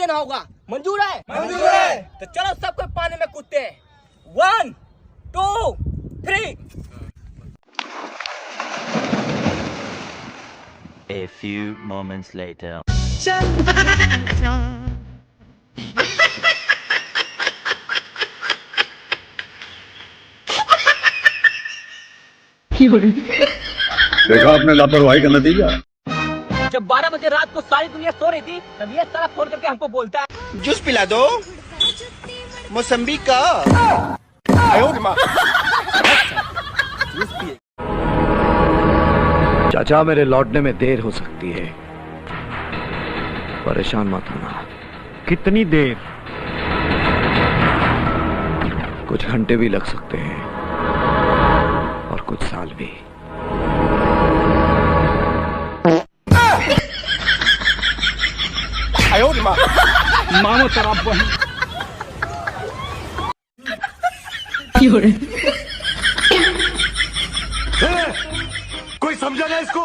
देना होगा। मंजूर है? मंजूर है। तो चलो सबको पानी में कूदते हैं। 1 2 3। A few moments later. देखा आपने लापरवाही का नतीजा। जब 12 बजे रात को सारी दुनिया सो रही थी तब ये सारा फोन करके हमको बोलता है जूस पिला दो मौसम्बी का। चाचा मेरे लौटने में देर हो सकती है, परेशान मत होना। कितनी देर? कुछ घंटे भी लग सकते हैं और कुछ साल भी। मानो शराब बहन। कोई समझा ना इसको?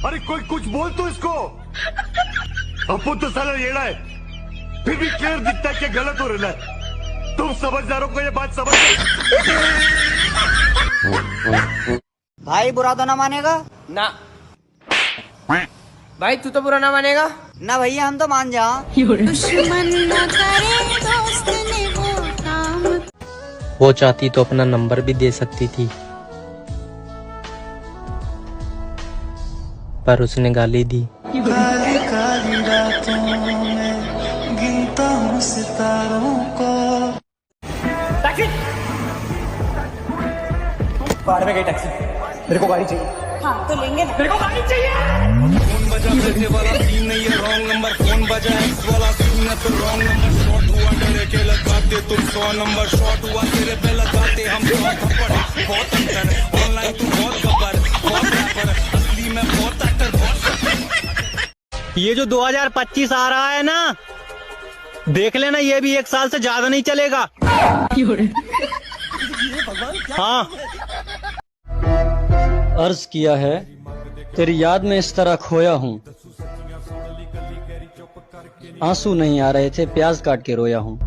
अरे कोई कुछ बोल तो इसको। अपू तो साला येड़ा है, फिर भी क्लियर दिखता है कि गलत हो रहा है। तुम समझदारों को ये बात समझ। भाई बुरा तो ना मानेगा ना। भाई तू तो बुरा ना मानेगा ना भैया, हम तो मान जा। दुश्मन न करे दोस्त ने वो काम। वो चाहती तो अपना नंबर भी दे सकती थी, पर उसने गाली दी। काली काली रातों में गिनता हूँ सितारों को। बाहर में गई टैक्सी, मेरे को गाड़ी चाहिए। हाँ तो लेंगे, मेरे को गाड़ी चाहिए। फोन बजा पैसे वाला सीन नहीं है, रॉन्ग नंबर। फोन बजा एक्स वाला सीन है तो रॉन्ग नंबर। शॉट हुआ मेरे के लगाते तुम 100 नंबर। शॉट हुआ तेरे पे लगाते हम 100 थप्पड़। बहुत अंतर है, ऑनलाइन तू बहुत खबर, बहुत रैपर, असली में बहुत एक्टर, बहुत। ये जो 2025 आ रहा है ना, देख लेना ये भी 1 साल से ज्यादा नहीं चलेगा। हाँ, अर्ज किया है तेरी याद में इस तरह खोया हूँ, आंसू नहीं आ रहे थे, प्याज काट के रोया हूँ।